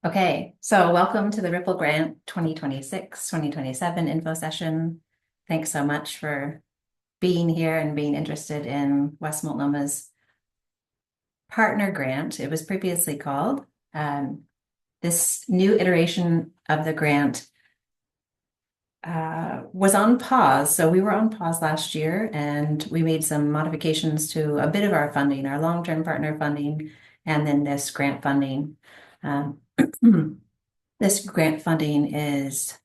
Okay, so welcome to the Ripple Grant 2026-2027 info session. Thanks so much for being here and being interested in West Multnoma's partner grant. It was previously called. This new iteration of the grant was on pause. So we were on pause last year and we made some modifications to a bit of our funding, our long-term partner funding, and then this grant funding. This grant funding is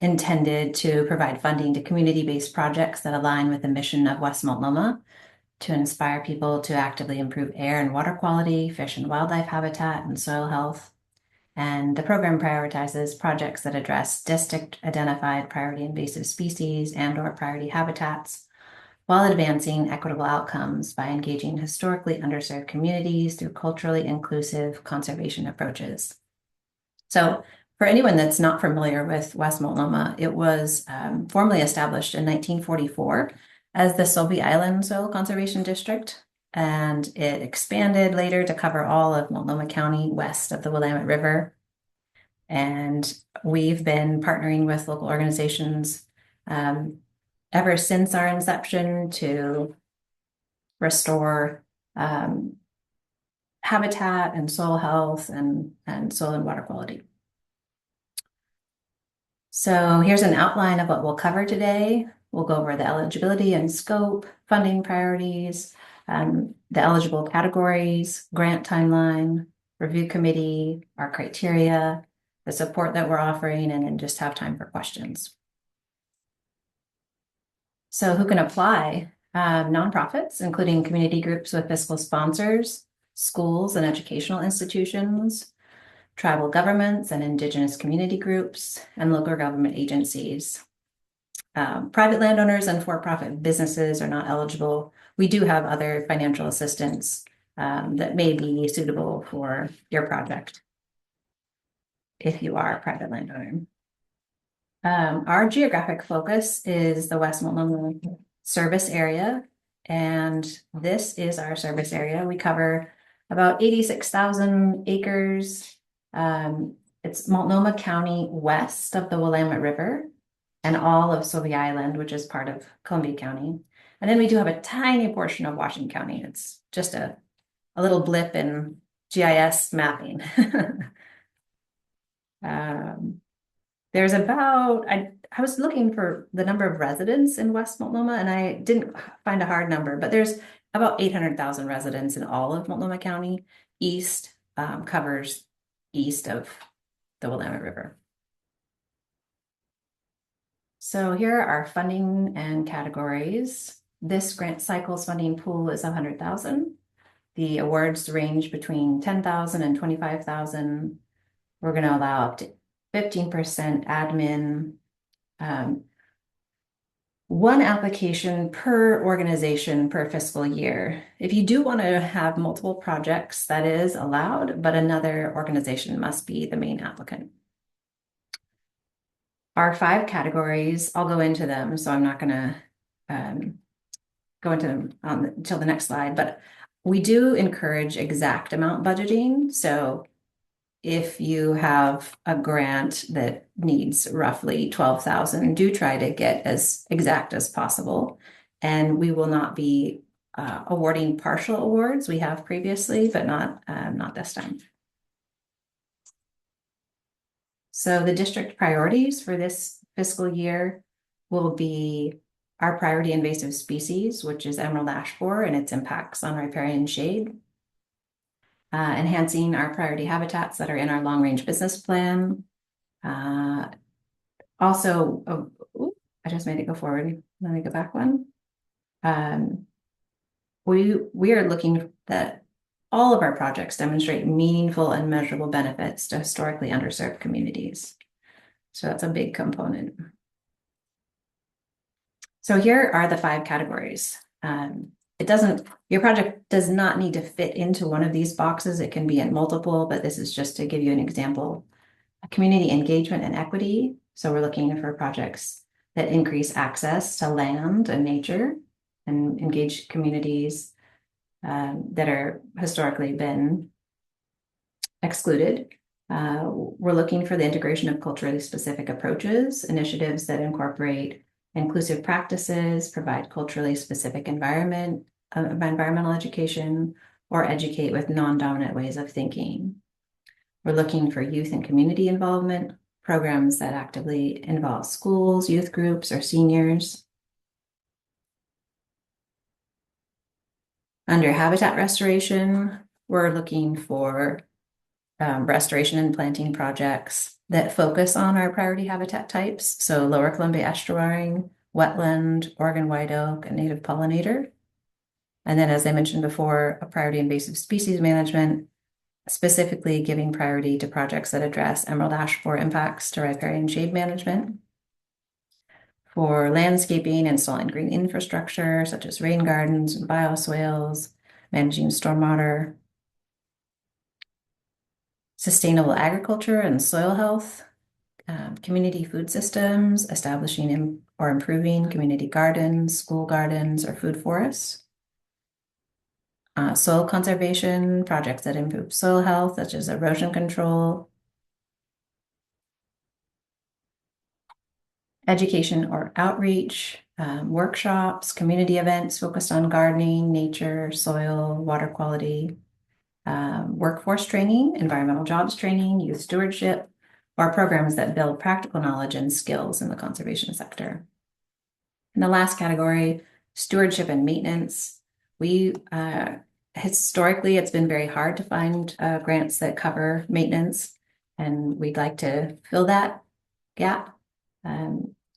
intended to provide funding to community-based projects that align with the mission of West Multnomah to inspire people to actively improve air and water quality, fish and wildlife habitat, and soil health. And the program prioritizes projects that address district-identified priority invasive species and/or priority habitats while advancing equitable outcomes by engaging historically underserved communities through culturally inclusive conservation approaches. So for anyone that's not familiar with West Multnomah, it was formally established in 1944 as the Solvay Island Soil Conservation District, and it expanded later to cover all of Multnomah County west of the Willamette River. And we've been partnering with local organizations ever since our inception to restore habitat and soil health and soil and water quality. So here's an outline of what we'll cover today. We'll go over the eligibility and scope, funding priorities, the eligible categories, grant timeline, review committee, our criteria, the support that we're offering, and then just have time for questions. So who can apply? Nonprofits, including community groups with fiscal sponsors, schools and educational institutions, tribal governments and indigenous community groups, and local government agencies. Private landowners and for-profit businesses are not eligible. We do have other financial assistance that may be suitable for your project if you are a private landowner. Our geographic focus is the West Multnomah service area, and this is our service area. We cover about 86,000 acres. It's Multnomah County west of the Willamette River and all of Solvay Island, which is part of Columbia County. And then we do have a tiny portion of Washington County. It's just a little blip in GIS mapping. There's about, I was looking for the number of residents in West Multnomah and I didn't find a hard number, but there's about 800,000 residents in all of Multnomah County. East covers east of the Willamette River. So here are our funding and categories. This grant cycle's funding pool is 100,000. The awards range between 10,000 and 25,000. We're going to allow up to 15% admin, one application per organization per fiscal year. If you do want to have multiple projects, that is allowed, but another organization must be the main applicant. Our 5 categories, I'll go into them, so I'm not going to go into them until the next slide, but we do encourage exact amount budgeting. So if you have a grant that needs roughly 12,000, do try to get as exact as possible. And we will not be awarding partial awards. We have previously, but not this time. So the district priorities for this fiscal year will be our priority invasive species, which is emerald ash borer and its impacts on riparian shade. Enhancing our priority habitats that are in our long-range business plan. Also, I just made it go forward. Let me go back one. We are looking that all of our projects demonstrate meaningful and measurable benefits to historically underserved communities. So that's a big component. So here are the 5 categories. Your project does not need to fit into one of these boxes. It can be in multiple, but this is just to give you an example. Community engagement and equity. So we're looking for projects that increase access to land and nature and engage communities that are historically been excluded. We're looking for the integration of culturally specific approaches, initiatives that incorporate inclusive practices, provide culturally specific environmental education, or educate with non-dominant ways of thinking. We're looking for youth and community involvement, programs that actively involve schools, youth groups, or seniors. Under habitat restoration, we're looking for restoration and planting projects that focus on our priority habitat types. So Lower Columbia estuarine, wetland, Oregon white oak, and native pollinator. And then, as I mentioned before, a priority invasive species management, specifically giving priority to projects that address emerald ash borer impacts to riparian shade management. For landscaping, installing green infrastructure such as rain gardens and bioswales, managing stormwater, sustainable agriculture and soil health, community food systems, establishing or improving community gardens, school gardens, or food forests. Soil conservation, projects that improve soil health, such as erosion control. Education or outreach, workshops, community events focused on gardening, nature, soil, water quality, workforce training, environmental jobs training, youth stewardship, or programs that build practical knowledge and skills in the conservation sector. And the last category, stewardship and maintenance. We historically, it's been very hard to find grants that cover maintenance, and we'd like to fill that gap.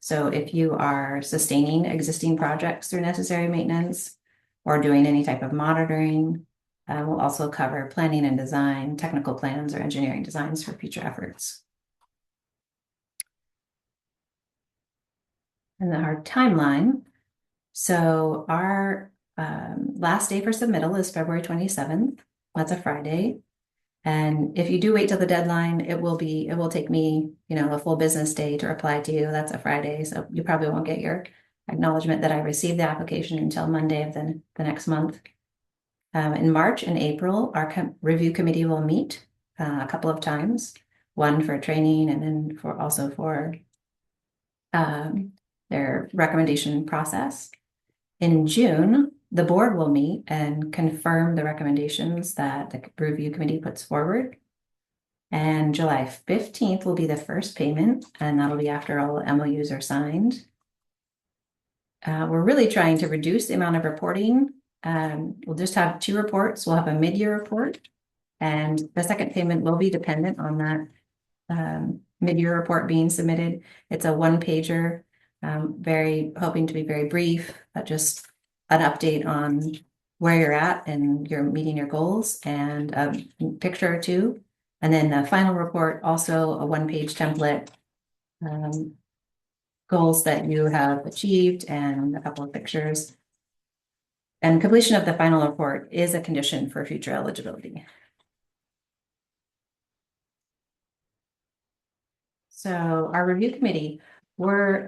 So if you are sustaining existing projects through necessary maintenance or doing any type of monitoring, we'll also cover planning and design, technical plans, or engineering designs for future efforts. And then our timeline. So our last day for submittal is February 27th. That's a Friday. And if you do wait till the deadline, it will take me, a full business day to reply to you. That's a Friday. So you probably won't get your acknowledgement that I received the application until Monday of the next month. In March and April, our review committee will meet a couple of times, one for training and then also for their recommendation process. In June, the board will meet and confirm the recommendations that the review committee puts forward. And July 15th will be the first payment, and that'll be after all MOUs are signed. We're really trying to reduce the amount of reporting. We'll just have 2 reports. We'll have a mid-year report, and the second payment will be dependent on that mid-year report being submitted. It's a 1-pager, hoping to be very brief, but just an update on where you're at and you're meeting your goals, and a picture or 2. And then the final report, also a 1-page template, goals that you have achieved and a couple of pictures. And completion of the final report is a condition for future eligibility. So our review committee, we're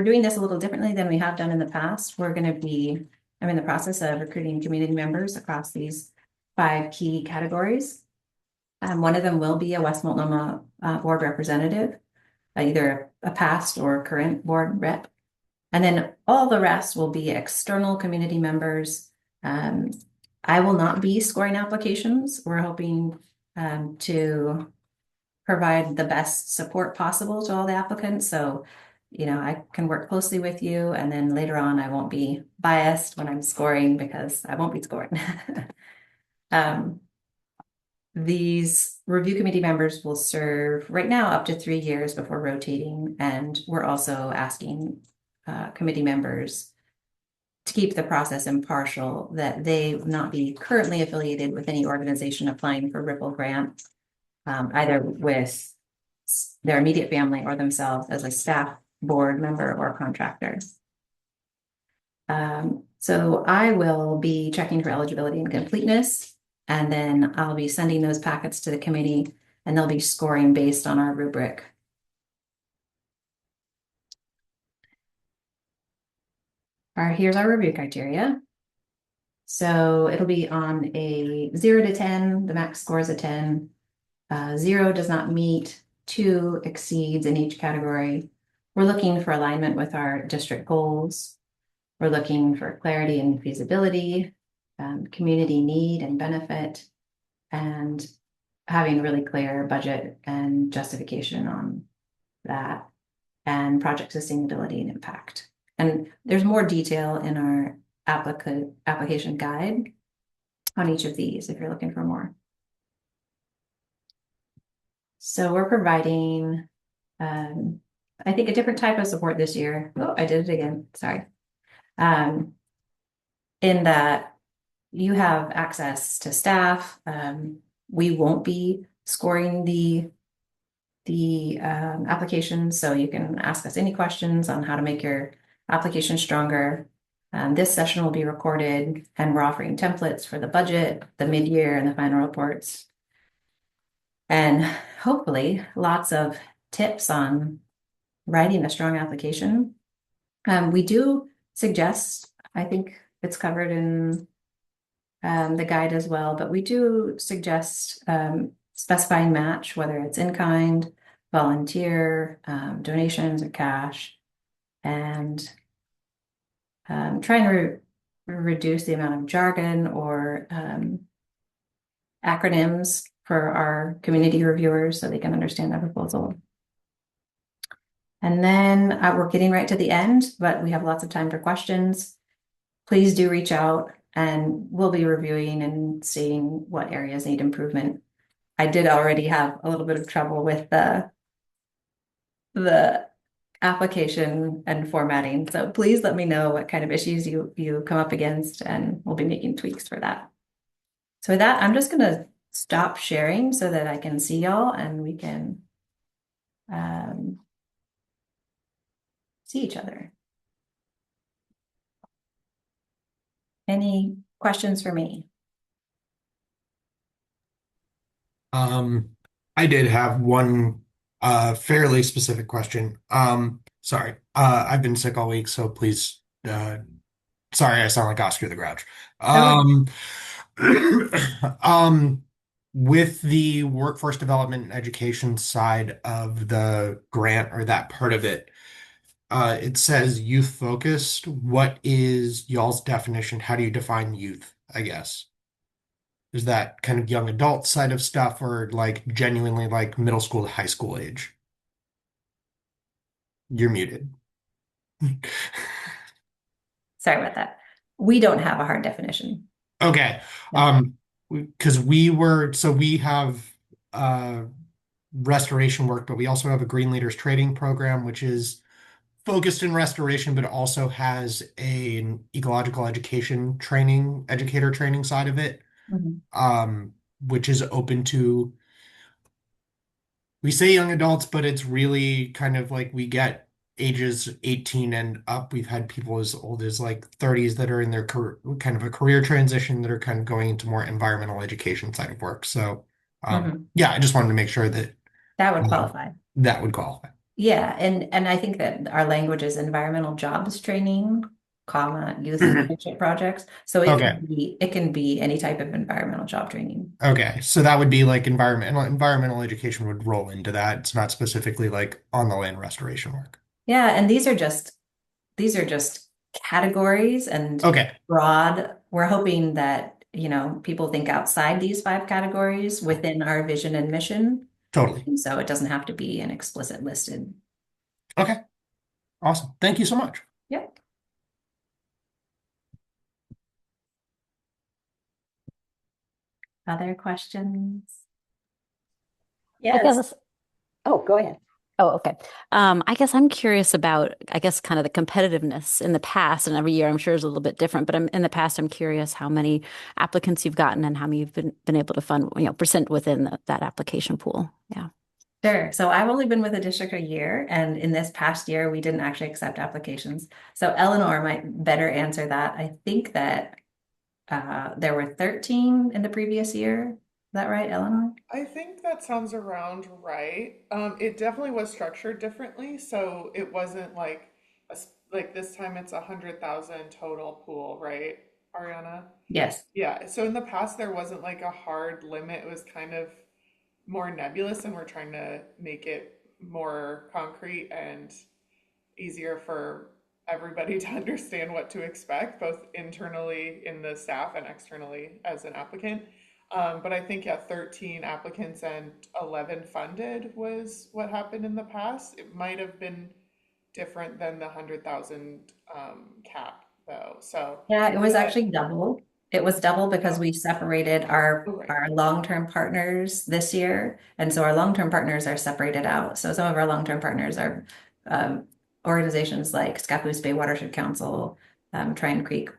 doing this a little differently than we have done in the past. I'm in the process of recruiting community members across these 5 key categories. One of them will be a West Multnomah board representative, either a past or current board rep. And then all the rest will be external community members. I will not be scoring applications. We're hoping to provide the best support possible to all the applicants. So, I can work closely with you, and then later on, I won't be biased when I'm scoring because I won't be scoring. These review committee members will serve right now up to 3 years before rotating, and we're also asking committee members to keep the process impartial, that they not be currently affiliated with any organization applying for Ripple grant, either with their immediate family or themselves as a staff, board member, or contractor. So I will be checking for eligibility and completeness, and then I'll be sending those packets to the committee, and they'll be scoring based on our rubric. Here's our review criteria. So it'll be on a 0 to 10, the max score is a 10. 0 does not meet, 2 exceeds in each category. We're looking for alignment with our district goals. We're looking for clarity and feasibility, community need and benefit, and having really clear budget and justification on that, and project sustainability and impact. And there's more detail in our application guide on each of these if you're looking for more. So we're providing, I think, a different type of support this year. Oh, I did it again. Sorry. In that you have access to staff. We won't be scoring the application, so you can ask us any questions on how to make your application stronger. This session will be recorded, and we're offering templates for the budget, the mid-year, and the final reports. And hopefully lots of tips on writing a strong application. We do suggest, I think it's covered in the guide as well, but we do suggest specifying match, whether it's in kind, volunteer, donations, or cash, and trying to reduce the amount of jargon or acronyms for our community reviewers so they can understand the proposal. And then we're getting right to the end, but we have lots of time for questions. Please do reach out, and we'll be reviewing and seeing what areas need improvement. I did already have a little bit of trouble with the application and formatting. So please let me know what kind of issues you come up against, and we'll be making tweaks for that. So with that, I'm just gonna stop sharing so that I can see y'all and we can see each other. Any questions for me? I did have one fairly specific question. Sorry. I've been sick all week, so please sorry I sound like Oscar the Grouch. Oh, Um um with the workforce development and education side of the grant or that part of it, it says youth focused. What is y'all's definition? How do you define youth, I guess? Is that kind of young adult side of stuff or like genuinely like middle school to high school age? You're muted. sorry about that. We don't have a hard definition. Okay. No. Because we have uh restoration work, but we also have a Green Leaders Training Program, which is focused in restoration, but also has an ecological education training, educator training side of it, Mhm. um, which is open to, we say young adults, but it's really kind of like we get ages 18 and up. We've had people as old as like 30s that are in their career, kind of a career transition that are kind of going into more environmental education side of work. So, Mhm. yeah, I just wanted to make sure that That would um, qualify. that would qualify. Yeah, and I think that our language is environmental jobs training, comma, youth Mhm. leadership projects. So Okay. it can be any type of environmental job training. Okay. So that would be like environmental education would roll into that. It's not specifically like on the land restoration work. Yeah, and these are just categories and Okay. broad. We're hoping that, people think outside these 5 categories within our vision and mission. Totally. And so it doesn't have to be an explicit listed. Okay. Awesome. Thank you so much. Yep. Other questions? I Yes. guess, oh, go ahead. Oh, okay. I guess I'm curious about, I guess, kind of the competitiveness in the past, and every year I'm sure is a little bit different, but in the past, I'm curious how many applicants you've gotten and how many you've been able to fund, percent within that application pool. Yeah. Sure. So I've only been with the district a year, and in this past year, we didn't actually accept applications. So Eleanor might better answer that. I think that there were 13 in the previous year. Is that right, Eleanor? I think that sounds around right. It definitely was structured differently, so it wasn't like like this time it's 100,000 total pool, right, Ariana? Yes. Yeah. So in the past there wasn't like a hard limit. It was kind of more nebulous, and we're trying to make it more concrete and easier for everybody to understand what to expect, both internally in the staff and externally as an applicant. But I think, yeah, 13 applicants and 11 funded was what happened in the past. It might have been different than the 100,000 cap, though. So, Yeah, it was but, actually double. It was double because we separated oh, right. our long-term partners this year. And so our long-term partners are separated out. So some of our long-term partners are organizations like Scappoose Bay Watershed Council, Tryon Creek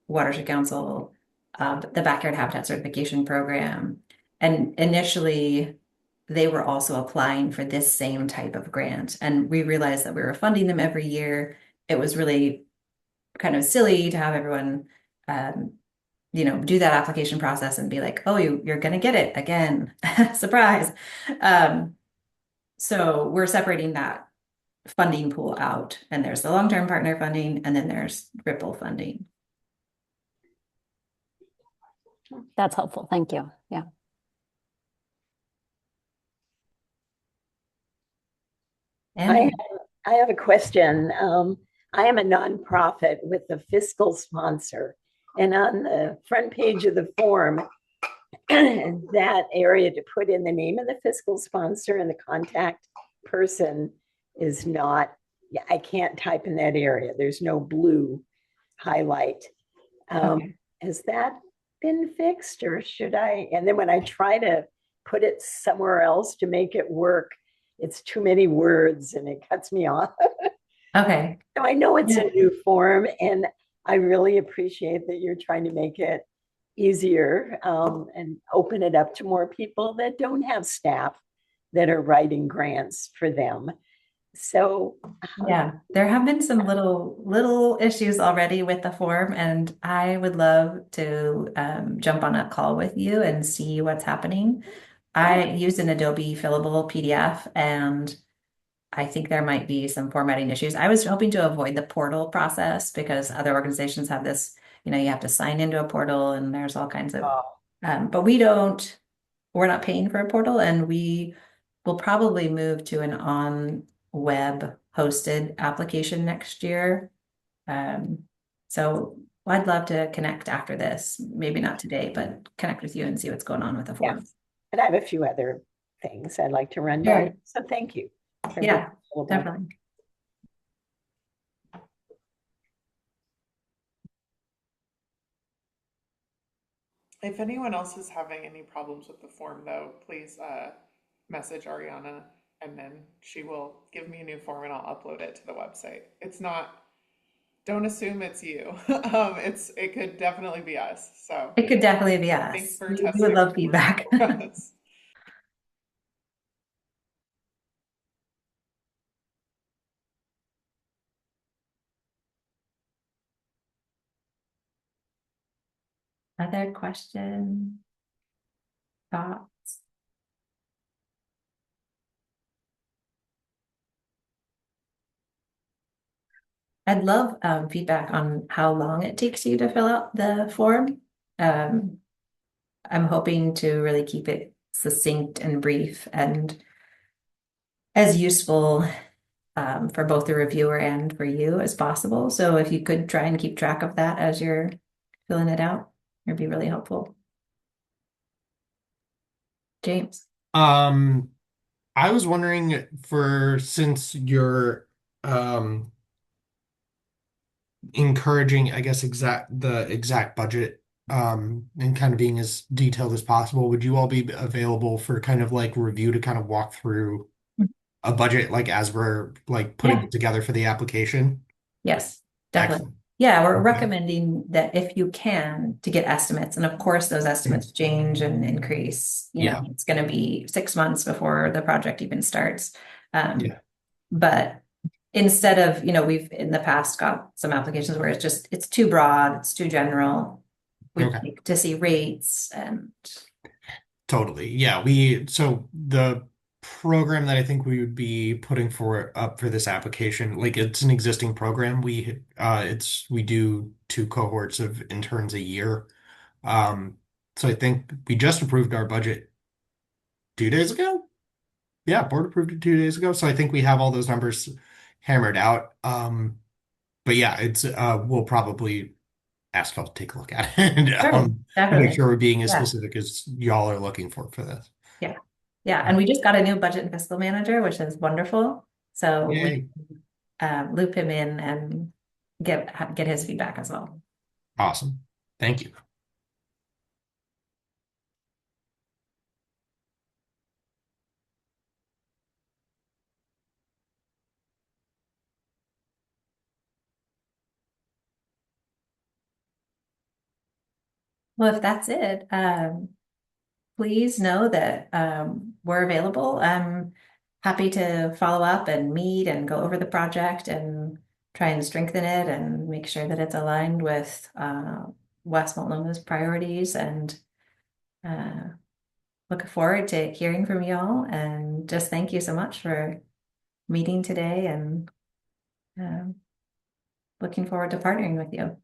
Watershed Council, the Backyard Habitat Certification Program. And initially, they were also applying for this same type of grant. And we realized that we were funding them every year. It was really kind of silly to have everyone, um, do that application process and be like, oh, you're going to get it again. Surprise. Um, so we're separating that funding pool out, and there's the long-term partner funding, and then there's Ripple funding. That's helpful. Thank you. Yeah. And I have a question. I am a nonprofit with a fiscal sponsor, and on the front page of the form, that area to put in the name of the fiscal sponsor and the contact person is not, yeah, I can't type in that area. There's no blue highlight. Okay. Has that been fixed, or should I? And then when I try to put it somewhere else to make it work, it's too many words and it cuts me off. Okay. So I know it's Yeah. a new form, and I really appreciate that you're trying to make it easier and open it up to more people that don't have staff that are writing grants for them. So Yeah, there have been some little issues already with the form, and I would love to jump on a call with you and see what's happening. I use an Adobe fillable PDF, and I think there might be some formatting issues. I was hoping to avoid the portal process because other organizations have this, you have to sign into a portal and there's all kinds of, but we're not paying for a portal, and we will probably move to an on web hosted application next year. So I'd love to connect after this, maybe not today, but connect with you and see what's going on with the form. yes, and I have a few other things I'd like to run Sure. by. So thank you. for being Yeah, available. definitely. If anyone else is having any problems with the form, though, please message Ariana, and then she will give me a new form and I'll upload it to the website. It's not, don't assume it's you. It could definitely be us. So It could definitely be thanks us. for We testing. would love feedback. us. Other questions, thoughts? I'd love feedback on how long it takes you to fill out the form. Um, I'm hoping to really keep it succinct and brief and as useful for both the reviewer and for you as possible. So if you could try and keep track of that as you're filling it out, it'd be really helpful. James. I was wondering since you're um encouraging, I guess, the exact budget and kind of being as detailed as possible, would you all be available for kind of like review to kind of walk through a budget like as we're like putting Yeah. it together for the application? Yes, definitely. Excellent. Yeah, we're Okay. recommending that if you can to get estimates, and of course those estimates change and increase. Yeah. It's going to be 6 months before the project even starts. Yeah. But instead of, we've in the past got some applications where it's too broad, it's too general. We Okay. like to see rates and Totally. Yeah. So the program that I think we would be putting up for this application, like it's an existing program. We do 2 cohorts of interns a year. So I think we just approved our budget 2 days ago. Yeah, board approved it 2 days ago. So I think we have all those numbers hammered out. But yeah, it's we'll probably ask y'all to take a look at it and Sure, to make definitely. sure we're being as Yeah. specific as y'all are looking for this. Yeah. Yeah. And we just got a new budget and fiscal manager, which is wonderful. So we loop him in and get his feedback as well. Awesome. Thank you. Well, if that's it, please know that we're available. I'm happy to follow up and meet and go over the project and try and strengthen it and make sure that it's aligned with West Multnomah's priorities, and look forward to hearing from y'all. And just thank you so much for meeting today, and looking forward to partnering with you.